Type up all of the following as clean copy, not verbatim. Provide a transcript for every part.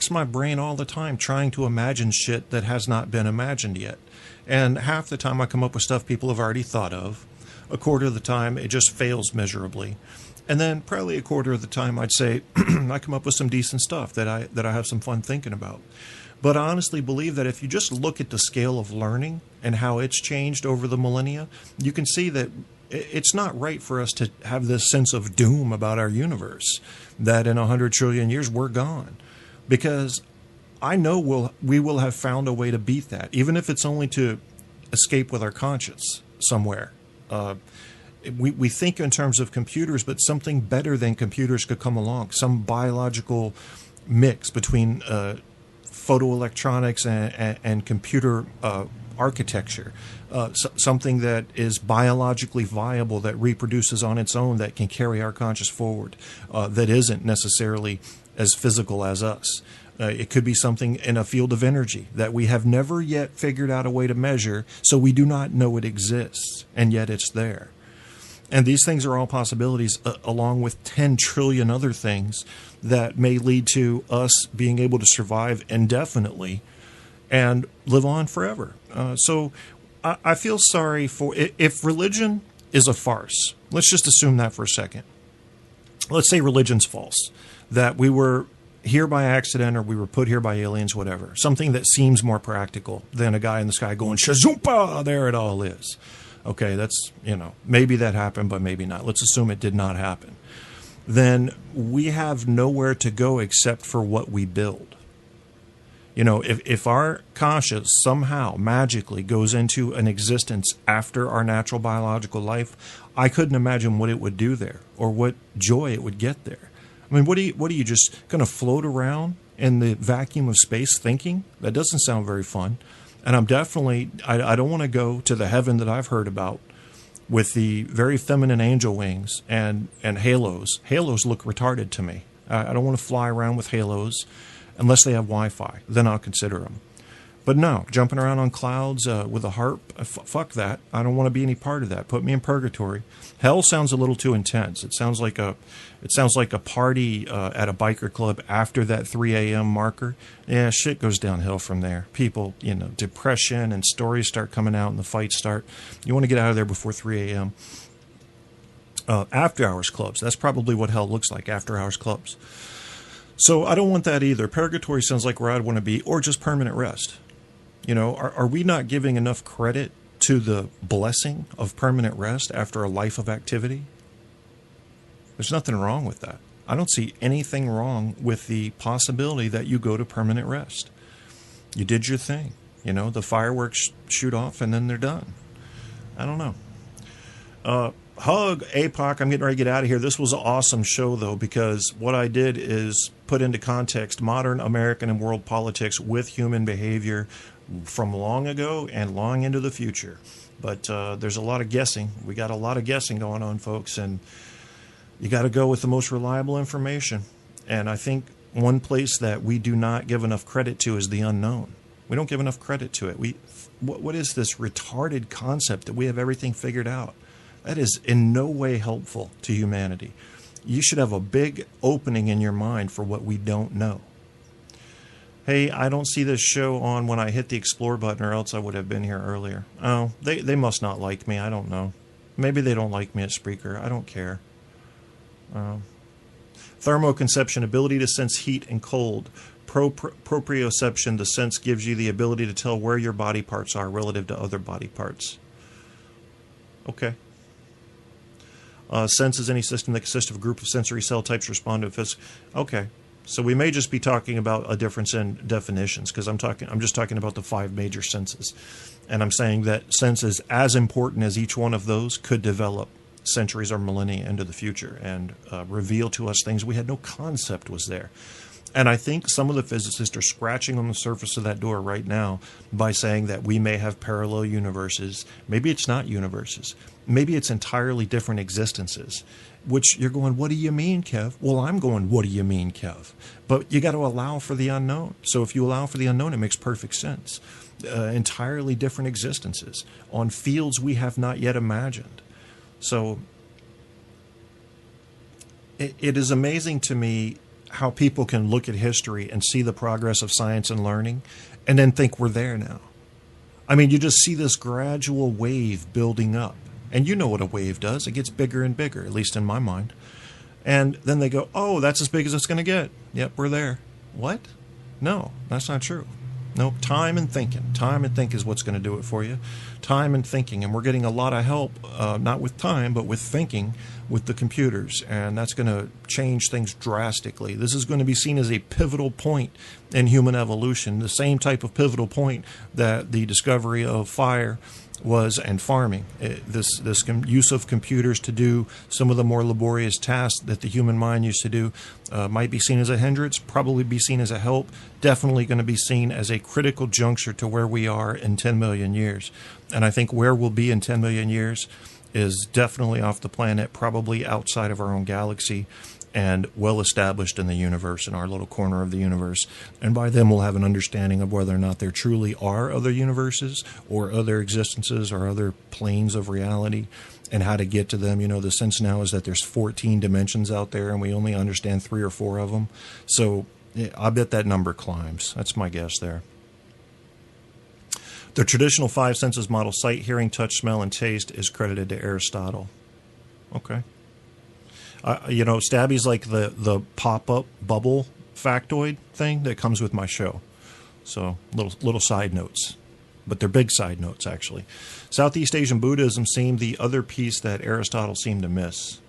racks my brain all the time trying to imagine shit that has not been imagined yet. And half the time I come up with stuff people have already thought of. A quarter of the time it just fails miserably. And then probably a quarter of the time I'd say I come up with some decent stuff that I have some fun thinking about. But I honestly believe that if you just look at the scale of learning and how it's changed over the millennia, you can see that it's not right for us to have this sense of doom about our universe, that in 100 trillion years we're gone. Because I know we will have found a way to beat that, even if it's only to escape with our conscience somewhere. We think in terms of computers, but something better than computers could come along, some biological mix between photoelectronics and computer architecture, something that is biologically viable, that reproduces on its own, that can carry our conscious forward, that isn't necessarily as physical as us. It could be something in a field of energy that we have never yet figured out a way to measure, so we do not know it exists, and yet it's there. And these things are all possibilities, along with 10 trillion other things that may lead to us being able to survive indefinitely and live on forever. So I feel sorry for, if religion is a farce, let's just assume that for a second. Let's say religion's false, that we were here by accident or we were put here by aliens, whatever. Something that seems more practical than a guy in the sky going, Shazumpa, there it all is. Okay, that's, maybe that happened, but maybe not. Let's assume it did not happen. Then we have nowhere to go except for what we build. If our conscious somehow magically goes into an existence after our natural biological life, I couldn't imagine what it would do there or what joy it would get there. I mean, what are you just going to float around in the vacuum of space thinking? That doesn't sound very fun. And I'm definitely, I don't want to go to the heaven that I've heard about with the very feminine angel wings and halos. Halos look retarded to me. I don't want to fly around with halos unless they have Wi-Fi. Then I'll consider them. But no, jumping around on clouds with a harp, fuck that. I don't want to be any part of that. Put me in purgatory. Hell sounds a little too intense. It sounds like a party at a biker club after that 3 a.m. marker. Yeah, shit goes downhill from there. People, depression and stories start coming out and the fights start. You want to get out of there before 3 a.m. After hours clubs. That's probably what hell looks like, after hours clubs. So I don't want that either. Purgatory sounds like where I'd want to be, or just permanent rest. Are we not giving enough credit to the blessing of permanent rest after a life of activity? There's nothing wrong with that. I don't see anything wrong with the possibility that you go to permanent rest. You did your thing. The fireworks shoot off and then they're done. I don't know. Hug, APOC, I'm getting ready to get out of here. This was an awesome show, though, because what I did is put into context modern American and world politics with human behavior from long ago and long into the future. But there's a lot of guessing. We got a lot of guessing going on, folks, and you got to go with the most reliable information. And I think one place that we do not give enough credit to is the unknown. We don't give enough credit to it. What is this retarded concept that we have everything figured out? That is in no way helpful to humanity. You should have a big opening in your mind for what we don't know. Hey, I don't see this show on when I hit the explore button, or else I would have been here earlier. Oh, they must not like me. I don't know. Maybe they don't like me at Spreaker. I don't care. Thermoconception, ability to sense heat and cold. Proprioception, the sense gives you the ability to tell where your body parts are relative to other body parts. Okay. Sense is any system that consists of a group of sensory cell types respond to a physical. Okay. So we may just be talking about a difference in definitions, because I'm just talking about the 5 major senses. And I'm saying that senses as important as each one of those could develop centuries or millennia into the future and reveal to us things we had no concept was there. And I think some of the physicists are scratching on the surface of that door right now by saying that we may have parallel universes. Maybe it's not universes. Maybe it's entirely different existences, which you're going, what do you mean, Kev? Well, I'm going, what do you mean, Kev? But you got to allow for the unknown. So if you allow for the unknown, it makes perfect sense. Entirely different existences on fields we have not yet imagined. So it is amazing to me how people can look at history and see the progress of science and learning and then think we're there now. I mean, you just see this gradual wave building up. And you know what a wave does. It gets bigger and bigger, at least in my mind. And then they go, oh, that's as big as it's going to get. Yep, we're there. What? No, that's not true. No, time and thinking. Time and think is what's going to do it for you. Time and thinking. And we're getting a lot of help, not with time, but with thinking with the computers. And that's going to change things drastically. This is going to be seen as a pivotal point in human evolution, the same type of pivotal point that the discovery of fire was and farming. This use of computers to do some of the more laborious tasks that the human mind used to do might be seen as a hindrance, probably be seen as a help, definitely going to be seen as a critical juncture to where we are in 10 million years. And I think where we'll be in 10 million years is definitely off the planet, probably outside of our own galaxy, and well established in the universe, in our little corner of the universe. And by then we'll have an understanding of whether or not there truly are other universes or other existences or other planes of reality and how to get to them. You know, the sense now is that there's 14 dimensions out there and we only understand 3 or 4 of them. So I bet that number climbs. That's my guess there. The traditional 5 senses model, sight, hearing, touch, smell, and taste, is credited to Aristotle. Okay. Stabby's like the pop-up bubble factoid thing that comes with my show. So little side notes, but they're big side notes, actually. Southeast Asian Buddhism seemed the other piece that Aristotle seemed to miss.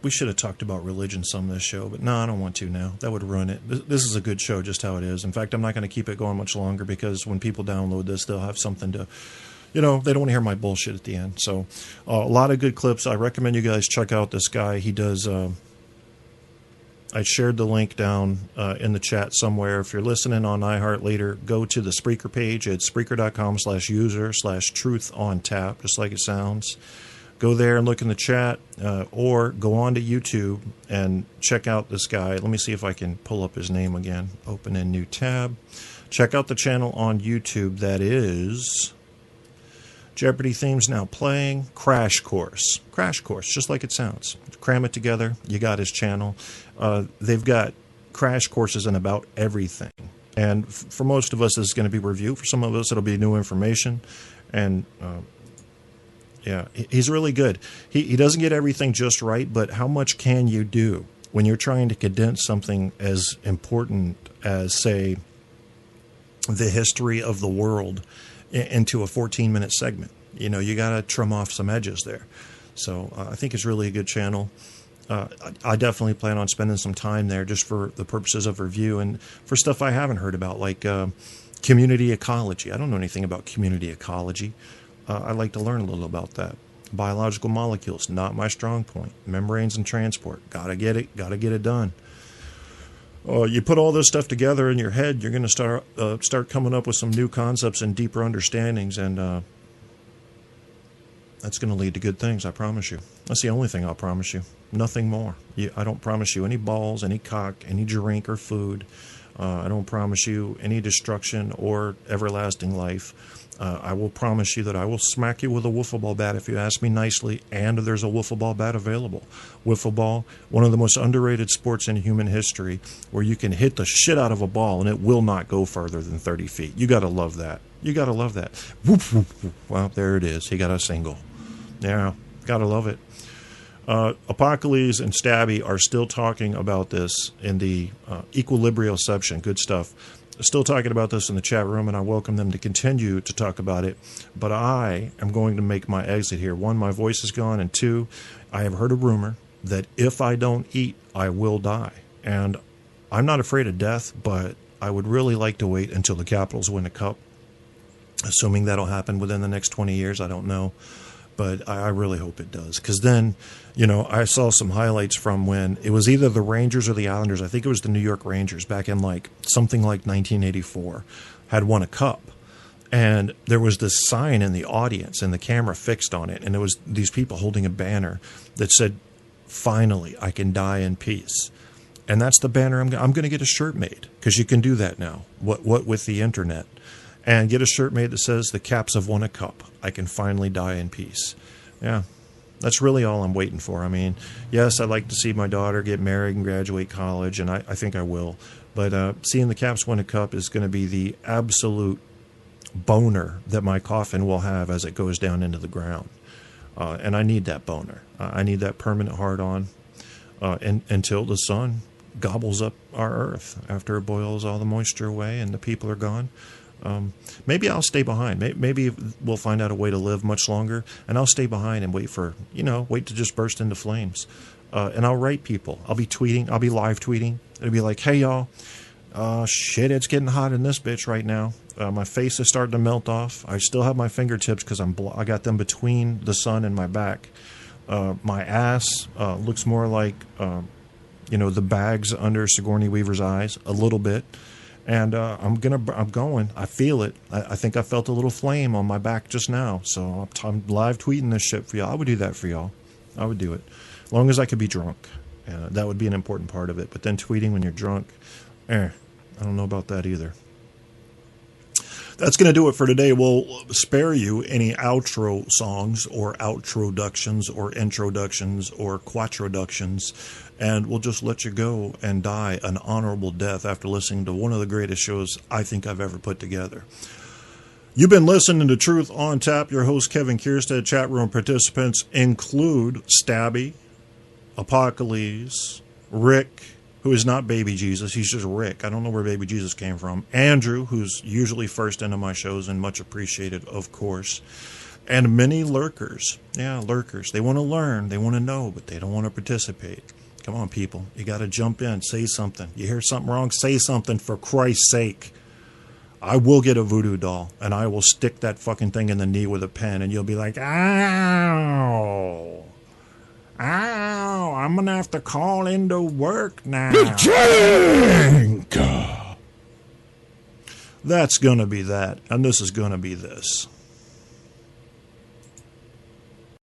We should have talked about religion some of this show, but no, I don't want to now. That would ruin it. This is a good show just how it is. In fact, I'm not going to keep it going much longer because when people download this, they'll have something to... they don't want to hear my bullshit at the end. So a lot of good clips. I recommend you guys check out this guy. He does... I shared the link down in the chat somewhere. If you're listening on iHeart later, go to the Spreaker page at Spreaker.com/user/truth-on-tap, just like it sounds. Go there and look in the chat, or go on to YouTube and check out this guy. Let me see if I can pull up his name again. Open a new tab. Check out the channel on YouTube. That is... Jeopardy themes now playing. Crash Course. Crash Course, just like it sounds. Cram it together. You got his channel. They've got crash courses in about everything. And for most of us, this is going to be review. For some of us, it'll be new information. And yeah, he's really good. He doesn't get everything just right, but how much can you do when you're trying to condense something as important as, say, the history of the world into a 14-minute segment? You got to trim off some edges there. So I think it's really a good channel. I definitely plan on spending some time there just for the purposes of review and for stuff I haven't heard about, like community ecology. I don't know anything about community ecology. I'd like to learn a little about that. Biological molecules, not my strong point. Membranes and transport, gotta get it done. You put all this stuff together in your head, you're going to start coming up with some new concepts and deeper understandings, and that's going to lead to good things, I promise you. That's the only thing I'll promise you. Nothing more. I don't promise you any balls, any cock, any drink or food. I don't promise you any destruction or everlasting life. I will promise you that I will smack you with a wiffle ball bat if you ask me nicely, and there's a wiffle ball bat available. Wiffle ball, one of the most underrated sports in human history, where you can hit the shit out of a ball and it will not go further than 30 feet. You got to love that. You got to love that. Whoop, whoop, whoop. Well, there it is. He got a single. Yeah, got to love it. Apocalypse and Stabby are still talking about this in the equilibrioception. Good stuff. Still talking about this in the chat room, and I welcome them to continue to talk about it. But I am going to make my exit here. 1, my voice is gone, and 2, I have heard a rumor that if I don't eat, I will die. And I'm not afraid of death, but I would really like to wait until the Capitals win a cup. Assuming that'll happen within the next 20 years, I don't know. But I really hope it does. Because then, I saw some highlights from when it was either the Rangers or the Islanders. I think it was the New York Rangers back in something like 1984 had won a cup. And there was this sign in the audience and the camera fixed on it. And it was these people holding a banner that said, "Finally, I can die in peace." And that's the banner I'm going to get a shirt made, because you can do that now. What with the internet. And get a shirt made that says, "The Caps have won a cup. I can finally die in peace." Yeah, That's really all I'm waiting for. I mean, yes, I'd like to see my daughter get married and graduate college, and I think I will. But seeing the Caps win a cup is going to be the absolute boner that my coffin will have as it goes down into the ground. And I need that boner. I need that permanent hard-on until the sun gobbles up our earth after it boils all the moisture away and the people are gone. Maybe I'll stay behind. Maybe we'll find out a way to live much longer, and I'll stay behind and wait to just burst into flames. And I'll write people. I'll be tweeting. I'll be live tweeting. It'll be like, hey, y'all, shit, it's getting hot in this bitch right now. My face is starting to melt off. I still have my fingertips because I got them between the sun and my back. My ass looks more like, the bags under Sigourney Weaver's eyes a little bit. And I'm going. I feel it. I think I felt a little flame on my back just now. So I'm live tweeting this shit for y'all. I would do that for y'all. I would do it. As long as I could be drunk. That would be an important part of it. But then tweeting when you're drunk, I don't know about that either. That's going to do it for today. We'll spare you any outro songs or outroductions or introductions or quattroductions, and we'll just let you go and die an honorable death after listening to one of the greatest shows I think I've ever put together. You've been listening to Truth on Tap. Your host, Kevin Kierstead. Chat room participants include Stabby, Apocalypse, Rick, who is not Baby Jesus. He's just Rick. I don't know where Baby Jesus came from. Andrew, who's usually first into my shows and much appreciated, of course. And many lurkers. Yeah, lurkers. They want to learn. They want to know, but they don't want to participate. Come on, people. You got to jump in. Say something. You hear something wrong? Say something for Christ's sake. I will get a voodoo doll, and I will stick that fucking thing in the knee with a pen, and you'll be like, ow. Ow, I'm going to have to call into work now. That's going to be that, and this is going to be this.